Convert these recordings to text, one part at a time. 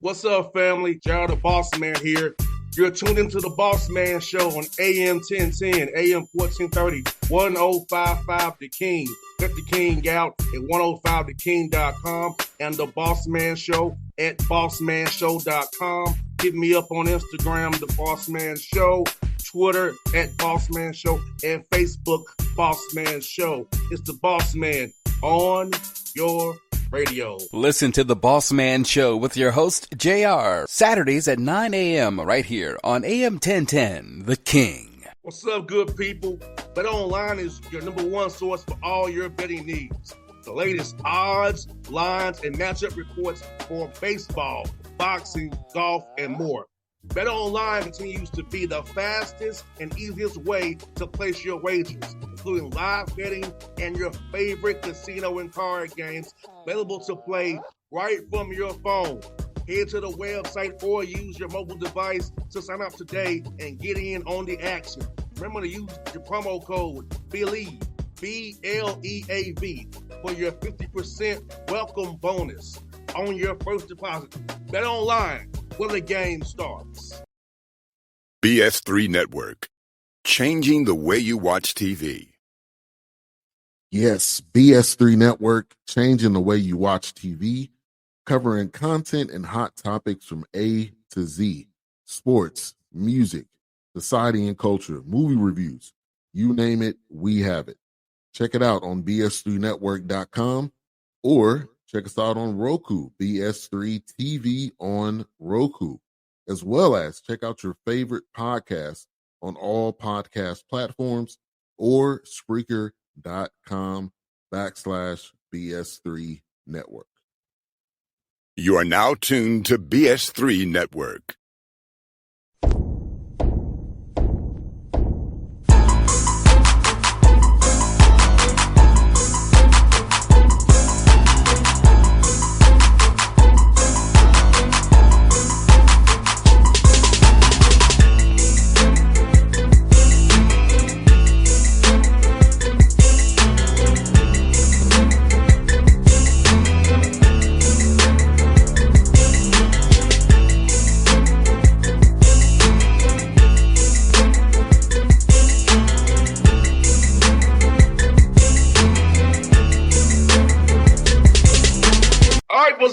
What's up, family? Gerald the Bossman here. You're tuned into the Bossman Show on AM 1010, AM 1430, 1055 The King. Let the King out at 105theking.com and the Bossman Show at bossmanshow.com. Hit me up on Instagram, The Bossman Show, Twitter at Bossman Show, and Facebook, Bossman Show. It's the Bossman on your radio. Listen to the Bossman Show with your host, JR, Saturdays at 9 a.m. right here on AM 1010, The King. What's up, good people? BetOnline is your number one source for all your betting needs. The latest odds, lines, and matchup reports for baseball, boxing, golf, and more. BetOnline continues to be the fastest and easiest way to place your wagers, including live betting and your favorite casino and card games available to play right from your phone. Head to the website or use your mobile device to sign up today and get in on the action. Remember to use your promo code BELIEVE, B-L-E-A-V, for your 50% welcome bonus on your first deposit. BetOnline, where the game starts. BS3 Network, changing the way you watch TV. Yes, BS3 Network, changing the way you watch TV, covering content and hot topics from A to Z, sports, music, society and culture, movie reviews, you name it, we have it. Check it out on bs3network.com or check us out on Roku, BS3 TV on Roku, as well as check out your favorite podcasts on all podcast platforms or Spreaker.com/BS3 Network. You are now tuned to BS3 Network.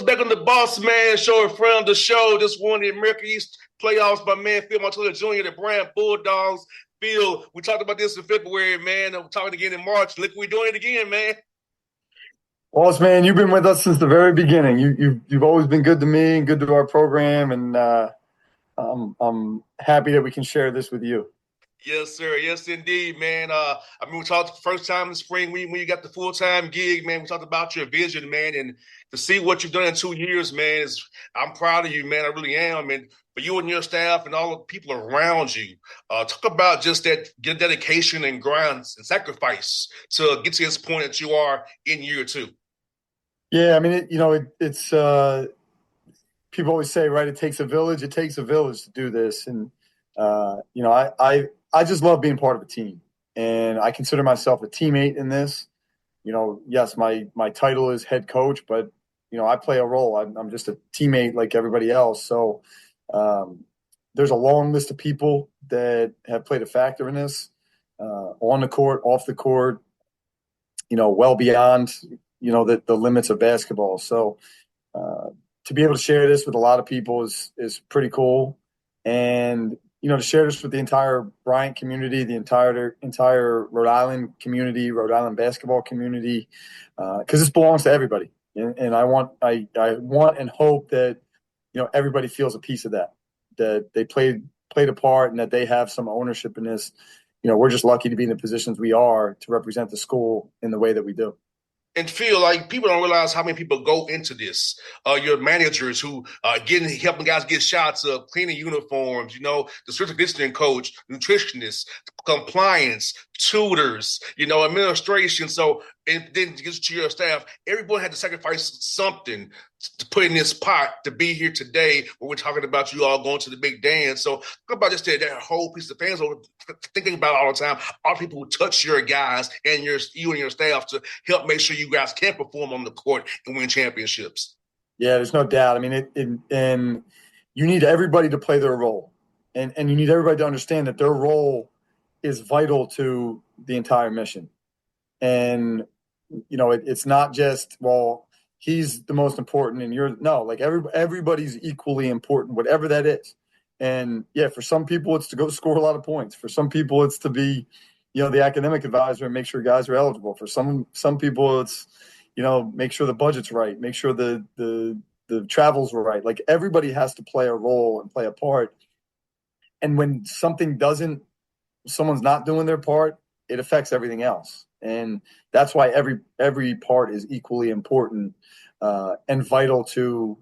Back on the Bossman Show, in front of the show. This one, the American East playoffs. My man Phil Martelli Jr., the Brand Bulldogs. Phil, we talked about this in February, man. I'm talking again in March. Look, we're doing it again, man. Bossman, you've been with us since the very beginning. You've always been good to me and good to our program, and I'm happy that we can share this with you. Yes, sir. Yes, indeed, man. We talked the first time in the spring when you got the full-time gig, man. We talked about your vision, man, and to see what you've done in 2 years, man, I'm proud of you, man. I really am. And for you and your staff and all the people around you, talk about just that dedication and grind and sacrifice to get to this point that you are in year 2. Yeah, I mean, it's people always say, right, it takes a village. It takes a village to do this. And, I just love being part of a team, and I consider myself a teammate in this. Yes, my title is head coach, but, I play a role. I'm just a teammate like everybody else. So there's a long list of people that have played a factor in this, on the court, off the court, well beyond, the limits of basketball. So to be able to share this with a lot of people is pretty cool. And, to share this with the entire Bryant community, the entire Rhode Island community, Rhode Island basketball community, because this belongs to everybody. And I want and hope that, everybody feels a piece of that they played a part and that they have some ownership in this. We're just lucky to be in the positions we are to represent the school in the way that we do. And feel like people don't realize how many people go into this. Your managers who helping guys get shots up, cleaning uniforms, the social distancing coach, nutritionists, compliance, tutors, administration. So, and then it gets to your staff. Everyone had to sacrifice something to put in this pot to be here today when we're talking about you all going to the big dance. So talk about just that whole piece of fans over thinking about it all the time. All the people who touch your guys and you and your staff to help make sure you guys can perform on the court and win championships. Yeah, there's no doubt. I mean, and you need everybody to play their role, and you need everybody to understand that their role is vital to the entire mission. And it's not just, well, he's the most important and you're no, like everybody's equally important, whatever that is. And yeah, for some people it's to go score a lot of points. For some people it's to be, the academic advisor and make sure guys are eligible. For some people it's, make sure the budget's right, make sure the travels were right. Like everybody has to play a role and play a part. And when someone's not doing their part, it affects everything else. And that's why every part is equally important and vital to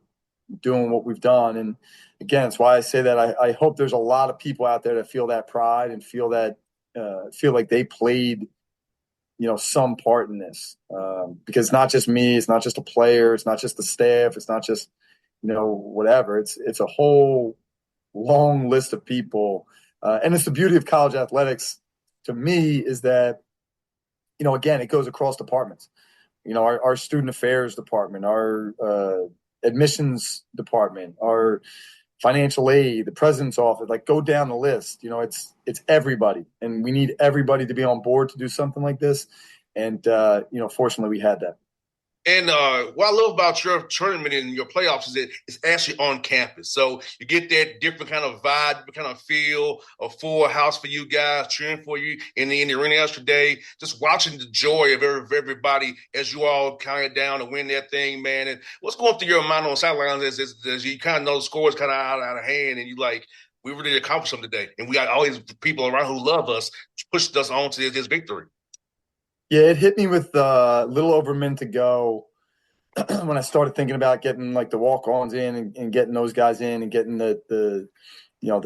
doing what we've done. And again, it's why I say that I hope there's a lot of people out there that feel that pride and feel like they played, some part in this. Because it's not just me, it's not just a player, it's not just the staff, it's not just, whatever. It's a whole long list of people. And it's the beauty of college athletics to me is that, again, it goes across departments. Our student affairs department, our admissions department, our financial aid, the president's office, like go down the list. It's everybody. And we need everybody to be on board to do something like this. And, fortunately we had that. And what I love about your tournament and your playoffs is that it's actually on campus. So you get that different kind of vibe, different kind of feel, a full house for you guys, cheering for you in the arena yesterday. Just watching the joy of everybody as you all count down to win that thing, man. And what's going through your mind on the sidelines as you kind of know the score is kind of out of hand and you like, we really accomplished something today. And we got all these people around who love us, pushed us on to this victory. Yeah, it hit me with a little over a minute to go when I started thinking about getting like the walk-ons in and getting those guys in and getting the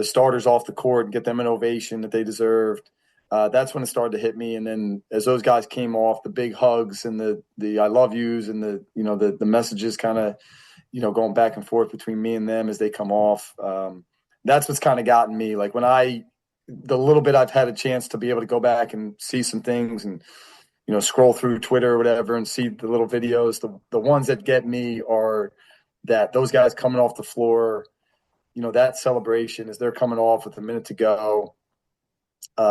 starters off the court and get them an ovation that they deserved. That's when it started to hit me. And then as those guys came off, the big hugs and the I love yous and the messages kind of, going back and forth between me and them as they come off. That's what's kind of gotten me. Like the little bit I've had a chance to be able to go back and see some things and, scroll through Twitter or whatever and see the little videos. The ones that get me are that those guys coming off the floor, that celebration as they're coming off with a minute to go,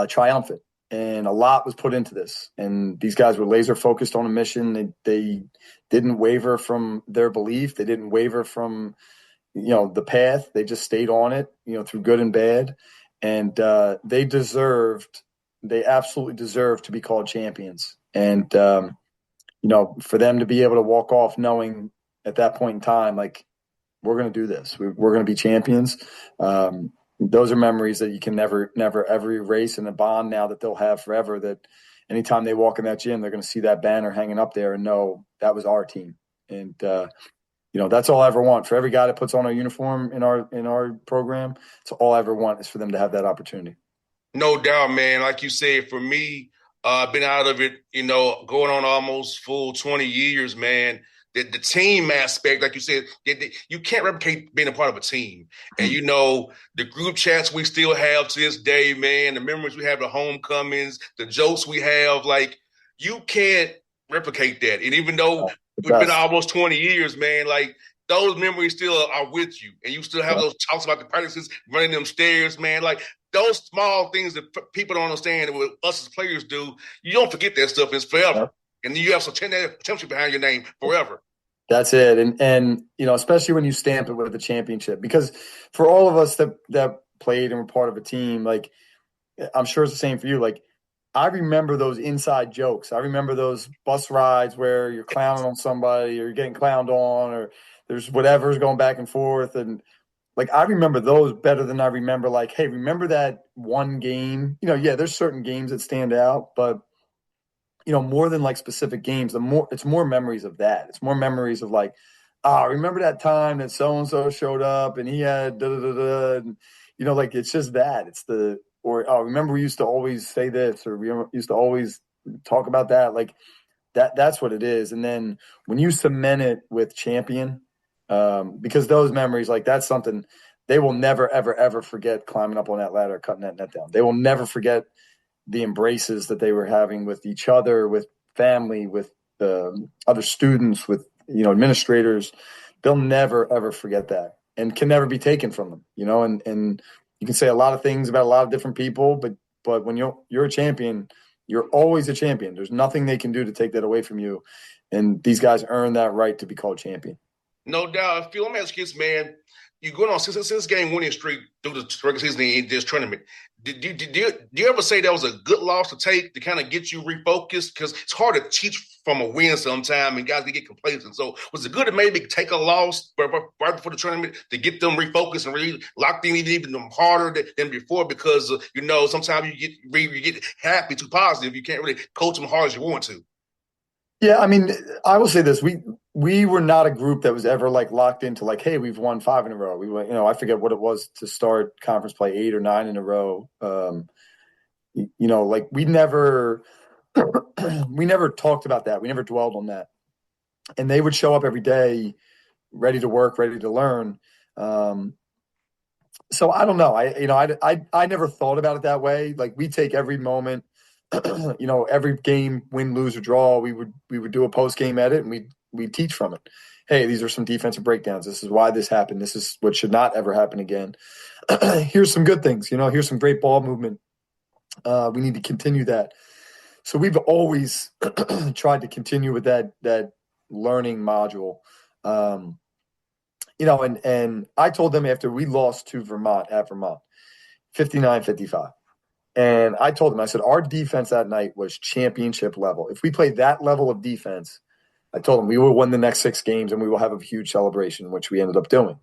triumphant. And a lot was put into this. And these guys were laser focused on a mission. They didn't waver from their belief. They didn't waver from, the path. They just stayed on it, through good and bad. And they absolutely deserved to be called champions. And, for them to be able to walk off knowing at that point in time, like, we're going to do this. We're going to be champions. Those are memories that you can never, ever erase, and a bond now that they'll have forever, that anytime they walk in that gym, they're going to see that banner hanging up there and know that was our team. And, that's all I ever want for every guy that puts on a uniform in our program. It's all I ever want is for them to have that opportunity. No doubt, man. Like you said, for me, I've been out of it, going on almost full 20 years, man. The team aspect, like you said, you can't replicate being a part of a team. And, the group chats we still have to this day, man, the memories we have, the homecomings, the jokes we have, like, you can't replicate that. And even though we've been almost 20 years, man, like, those memories still are with you. And you still have those talks about the practices, running them stairs, man. Like, those small things that people don't understand that what us as players do, you don't forget that stuff. It's forever. Yep. And you have some championship behind your name forever. That's it. And especially when you stamp it with a championship, because for all of us that played and were part of a team, like, I'm sure it's the same for you. Like, I remember those inside jokes. I remember those bus rides where you're clowning on somebody or you're getting clowned on or there's whatever's going back and forth. And, like, I remember those better than I remember, like, hey, remember that one game? There's certain games that stand out, but, more than like specific games, it's more memories of that. It's more memories of like, remember that time that so-and-so showed up and he had da-da-da-da. And, like, it's just that. It's remember we used to always say this, or we used to always talk about that. Like, that's what it is. And then when you cement it with champion, because those memories, like, that's something they will never, ever, ever forget, climbing up on that ladder, cutting that net down. They will never forget the embraces that they were having with each other, with family, with other students, with, administrators. they'll never, ever forget that and can never be taken from them, and you can say a lot of things about a lot of different people, but when you're a champion, you're always a champion. There's nothing they can do to take that away from you. And these guys earn that right to be called champion. No doubt. Phil, let me ask you this, man. You're going on six game winning streak through the regular season in this tournament. Did you ever say that was a good loss to take to kind of get you refocused? Because it's hard to teach from a win sometimes, and guys can get complacent. So was it good to maybe take a loss right before the tournament to get them refocused and really locked in even harder than before? Because sometimes you get happy too positive. You can't really coach them hard as you want to. Yeah, I mean, I will say this: we were not a group that was ever like locked into like, hey, we've won 5 in a row. We went, I forget what it was to start conference play, 8 or 9 in a row. Like we never talked about that. We never dwelled on that. And they would show up every day, ready to work, ready to learn. So I don't know. I never thought about it that way. Like we take every moment. Every game, win, lose, or draw, we would do a post game edit and we'd teach from it. Hey, these are some defensive breakdowns. This is why this happened. This is what should not ever happen again. Here's some good things. Here's some great ball movement. We need to continue that. So we've always tried to continue with that learning module. And I told them after we lost to Vermont at Vermont, 59-55. And I told them, I said, our defense that night was championship level. If we played that level of defense, I told them we will win the next 6 games and we will have a huge celebration, which we ended up doing.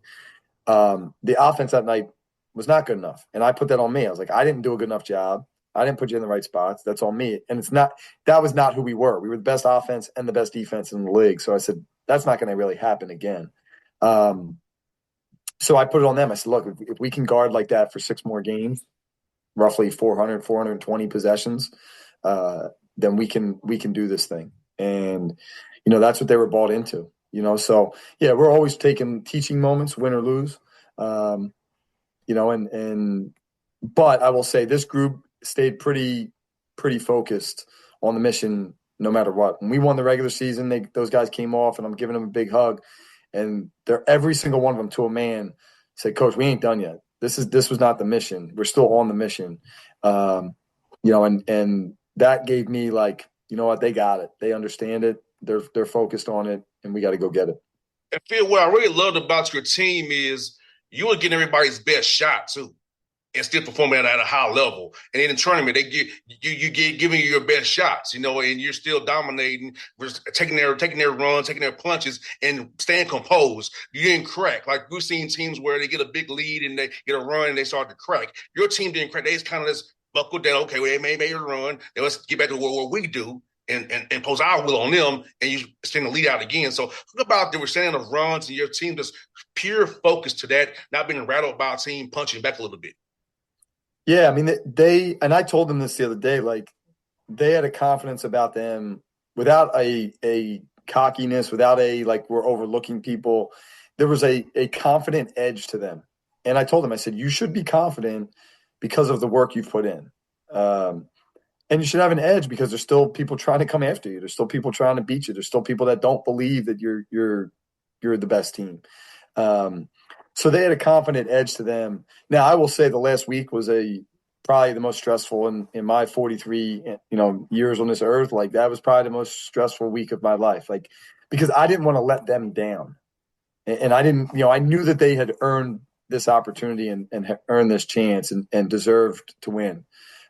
The offense that night was not good enough. And I put that on me. I was like, I didn't do a good enough job. I didn't put you in the right spots. That's on me. And that was not who we were. We were the best offense and the best defense in the league. So I said, that's not going to really happen again. So I put it on them. I said, look, if we can guard like that for 6 more games, roughly 420 possessions, then we can do this thing. And, that's what they were bought into, so yeah, we're always taking teaching moments, win or lose. But I will say this group stayed pretty focused on the mission no matter what. When we won the regular season, those guys came off and I'm giving them a big hug and every single one of them to a man said, Coach, we ain't done yet. This was not the mission. We're still on the mission. And that gave me like, you know what, they got it. They understand it. They're focused on it and we got to go get it. And Phil, what I really loved about your team is you were getting everybody's best shot too, and still performing at a high level. And in the tournament, they giving you your best shots, and you're still dominating, taking their runs, taking their punches, and staying composed. You didn't crack. Like we've seen teams where they get a big lead and they get a run and they start to crack. Your team didn't crack. They just kind of just buckled down. Okay, well, they made a run. Then let's get back to what we do. And impose our will on them, and you extend the lead out again. So talk about the understanding of runs and your team just pure focus to that, not being rattled by a team punching back a little bit. Yeah, I mean, and I told them this the other day, like they had a confidence about them without a cockiness, without a, like, we're overlooking people. There was a confident edge to them. And I told them, I said, you should be confident because of the work you've put in. And you should have an edge because there's still people trying to come after you. There's still people trying to beat you. There's still people that don't believe that you're the best team. So they had a confident edge to them. Now, I will say the last week was probably the most stressful in my 43 years on this earth. Like that was probably the most stressful week of my life. Like because I didn't want to let them down, and I didn't. I knew that they had earned this opportunity and earned this chance and deserved to win.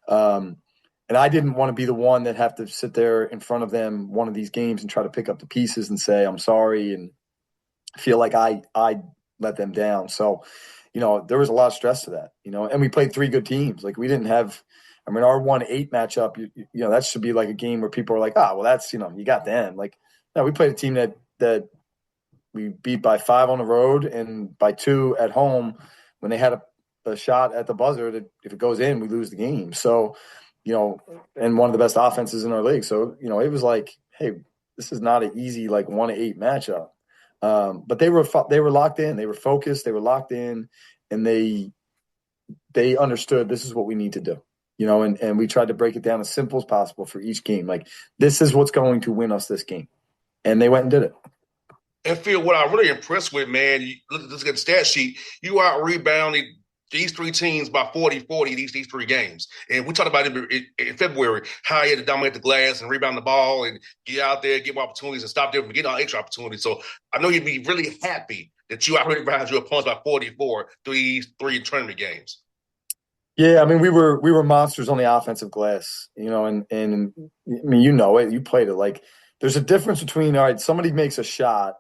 And I didn't want to be the one that have to sit there in front of them one of these games and try to pick up the pieces and say, I'm sorry, and feel like I let them down. So, there was a lot of stress to that, and we played 3 good teams. Like we didn't have, our 1-8 matchup, that should be like a game where people are like, well, that's, you got them. Like, no, we played a team that we beat by 5 on the road and by 2 at home when they had a shot at the buzzer that if it goes in, we lose the game. So, and one of the best offenses in our league. So, it was like, hey, this is not an easy, like 1-8 matchup. But they were locked in, they were focused, they were locked in, and they understood this is what we need to do, and we tried to break it down as simple as possible for each game. Like, this is what's going to win us this game. And they went and did it. And Phil, what I'm really impressed with, man, you look at the stat sheet, you out rebounded these three teams by 40-40 these three games. And we talked about it in February, how he had to dominate the glass and rebound the ball and get out there, give opportunities and stop them from getting all extra opportunities. So I know you'd be really happy that you out rebounded your opponents by 44 through these three tournament games. Yeah, I mean, we were monsters on the offensive glass, and I mean, it, you played it. Like, there's a difference between, all right, somebody makes a shot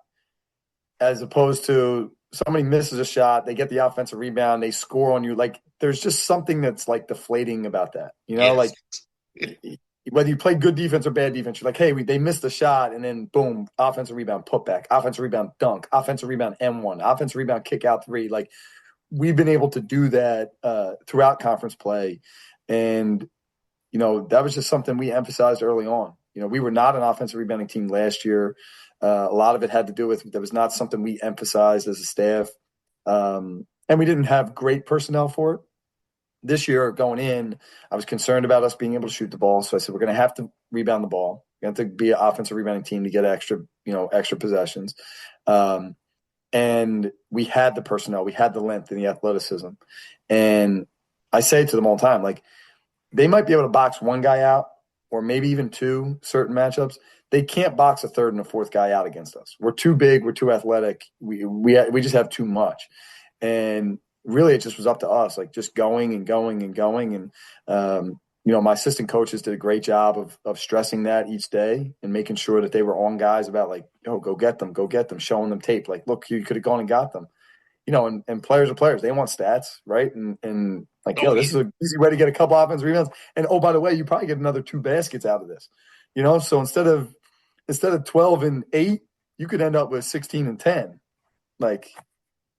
as opposed to somebody misses a shot, they get the offensive rebound, they score on you. Like, there's just something that's like deflating about that, Yes. like whether you play good defense or bad defense, you're like, hey, they missed the shot, and then boom, offensive rebound, putback, offensive rebound, dunk, offensive rebound, M1, offensive rebound, kick out three. Like, we've been able to do that throughout conference play. And, that was just something we emphasized early on. We were not an offensive rebounding team last year. A lot of it had to do with that was not something we emphasized as a staff. And we didn't have great personnel for it. This year going in, I was concerned about us being able to shoot the ball. So I said, we're going to have to rebound the ball. We have to be an offensive rebounding team to get extra possessions. And we had the personnel, we had the length and the athleticism. And I say to them all the time, like, they might be able to box one guy out or maybe even two certain matchups. They can't box a third and a fourth guy out against us. We're too big. We're too athletic. We just have too much. And really, it just was up to us, like, just going and going and going. And, my assistant coaches did a great job of stressing that each day and making sure that they were on guys about, like, go get them, showing them tape. Like, look, you could have gone and got them. And players are players. They want stats, right? And like, this is an easy way to get a couple offensive rebounds. And, oh, by the way, you probably get another 2 baskets out of this. So instead of 12 and 8, you could end up with 16 and 10. Like,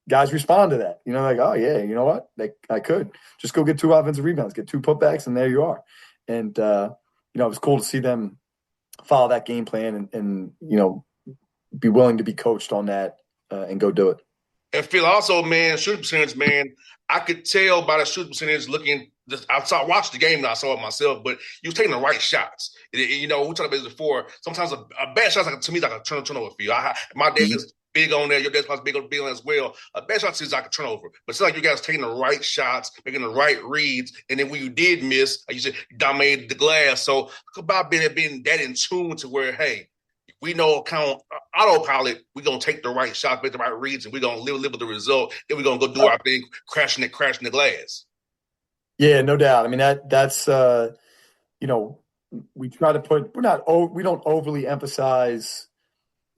guys respond to that. Like, oh, yeah, you know what? Like, I could just go get 2 offensive rebounds, get 2 putbacks, and there you are. And, it was cool to see them follow that game plan and be willing to be coached on that and go do it. And Phil, also, man, shooting percentage, man, I could tell by the shooting percentage looking. I watched the game and I saw it myself, but you was taking the right shots. We talked about this before. Sometimes a bad shot, to me, is like a turnover for you. My dad is big on that. Your dad's probably big on that as well. A bad shot is like a turnover. But it's like you guys taking the right shots, making the right reads, and then when you did miss, like you said, you dominated the glass. So about being that in tune to where, hey, we know kind of autopilot, we're going to take the right shot, make the right reads, and we're going to live with the result. Then we're going to go do our thing, crashing the glass. Yeah, no doubt. I mean, that's we try to we don't overly emphasize,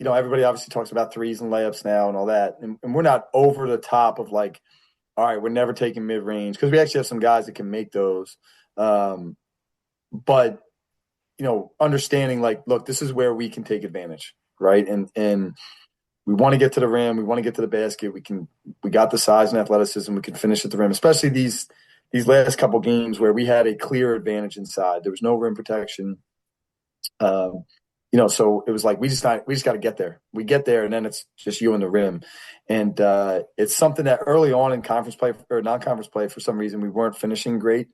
everybody obviously talks about threes and layups now and all that. And we're not over the top of, like, all right, we're never taking mid-range, because we actually have some guys that can make those. But, understanding, like, look, this is where we can take advantage, right? And we want to get to the rim. We want to get to the basket. We got the size and athleticism. We can finish at the rim, especially these last couple games where we had a clear advantage inside. There was no rim protection. So it was like, we just got to get there. We get there, and then it's just you and the rim. And it's something that early on in conference play or non-conference play, for some reason, we weren't finishing great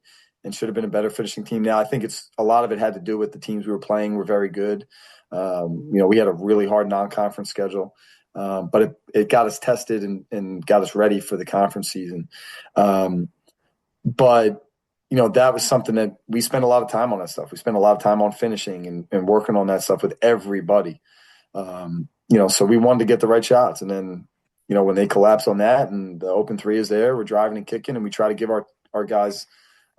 and should have been a better finishing team. Now, I think a lot of it had to do with the teams we were playing were very good. We had a really hard non-conference schedule. But it got us tested and got us ready for the conference season. But, that was something that we spent a lot of time on that stuff. We spent a lot of time on finishing and working on that stuff with everybody. So we wanted to get the right shots. And then, when they collapse on that and the open three is there, we're driving and kicking, and we try to give our guys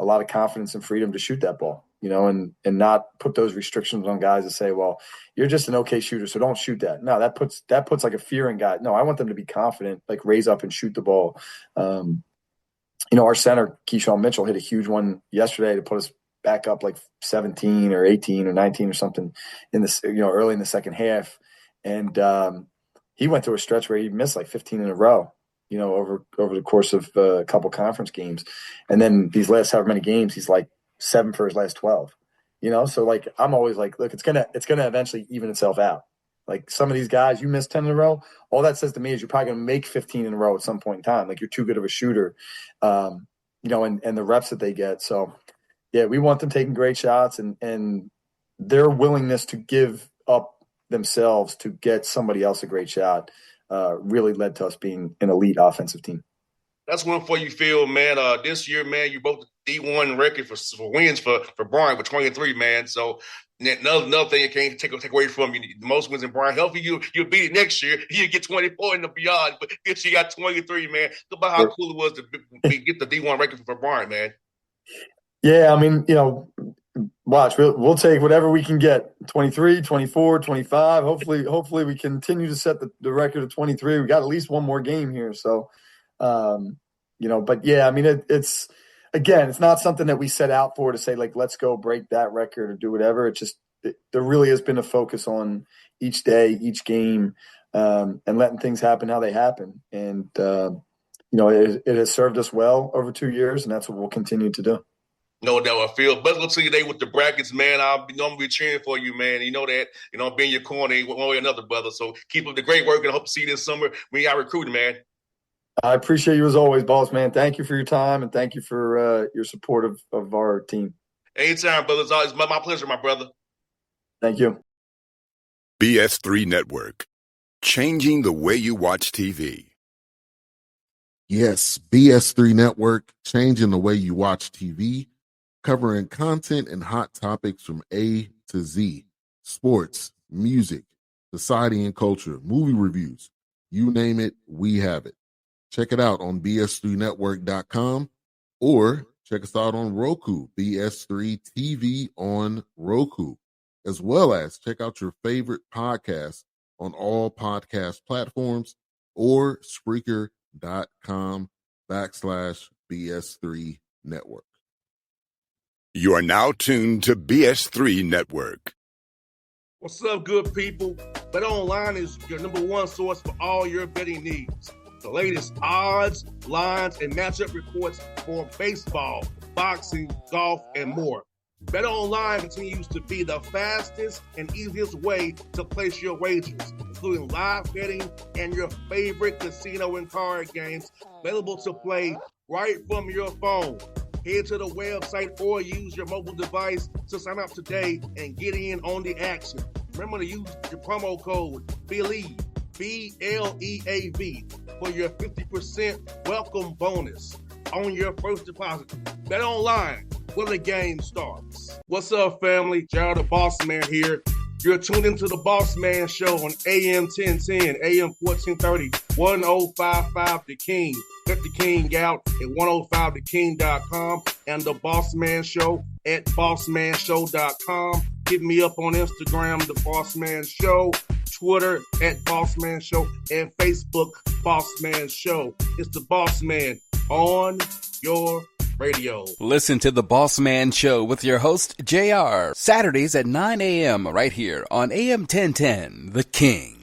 a lot of confidence and freedom to shoot that ball, and not put those restrictions on guys to say, well, you're just an okay shooter, so don't shoot that. No, that puts like a fear in guys. No, I want them to be confident, like, raise up and shoot the ball. Our center, Keyshawn Mitchell, hit a huge one yesterday to put us back up like 17 or 18 or 19 or something in this, early in the second half. And he went through a stretch where he missed like 15 in a row, over the course of a couple conference games. And then these last however many games, he's like 7 for his last 12, So, like, I'm always like, look, it's going to eventually even itself out. Like, some of these guys, you miss 10 in a row, all that says to me is you're probably going to make 15 in a row at some point in time. Like, you're too good of a shooter, and the reps that they get. So, yeah, we want them taking great shots, and their willingness to give up themselves to get somebody else a great shot really led to us being an elite offensive team. That's one for you, Phil, man. This year, man, you broke the D1 record for wins for Bryant with 23, man. So another thing you can't take away from you. The most wins in Bryant. Healthy, you'll beat it next year. You get 24 and beyond, but this year you got 23, man. Think about how cool it was to get the D1 record for Bryant, man. Yeah, I mean, watch, we'll take whatever we can get. 23, 24, 25. Hopefully we continue to set the record of 23. We got at least one more game here. So, but yeah, I mean, it's not something that we set out for to say, like, let's go break that record or do whatever. There really has been a focus on each day, each game, and letting things happen how they happen. And, it has served us well over 2 years, and that's what we'll continue to do. No doubt, I feel. Best luck to you today with the brackets, man. I'm going to be cheering for you, man. You know that. I'll be in your corner one way or another, brother. So keep up the great work, and I hope to see you this summer when you got recruiting, man. I appreciate you as always, boss man. Thank you for your time, and thank you for your support of our team. Anytime, brother. It's always my pleasure, my brother. Thank you. BS3 Network, changing the way you watch TV. Yes, BS3 Network, changing the way you watch TV, covering content and hot topics from A to Z, sports, music, society and culture, movie reviews, you name it, we have it. Check it out on bs3network.com or check us out on Roku, BS3 TV on Roku, as well as check out your favorite podcasts on all podcast platforms or Spreaker.com/BS3 Network. You are now tuned to BS3 Network. What's up, good people? Bet Online is your number one source for all your betting needs. The latest odds, lines, and matchup reports for baseball, boxing, golf, and more. Bet Online continues to be the fastest and easiest way to place your wagers, including live betting and your favorite casino and card games available to play right from your phone. Head to the website or use your mobile device to sign up today and get in on the action. Remember to use your promo code BELIEVE, BLEAV, for your 50% welcome bonus on your first deposit. Bet Online, where the game starts. What's up, family? Jared the Bossman here. You're tuned into the Bossman Show on AM 1010, AM 1430, 1055 The King. Check The King out at 105theking.com and the Bossman Show at bossmanshow.com. Hit me up on Instagram, The Bossman Show, Twitter at Bossman Show, and Facebook, Bossman Show. It's the Bossman on your radio. Listen to The Bossman Show with your host, JR, Saturdays at 9 a.m. right here on AM 1010, The King.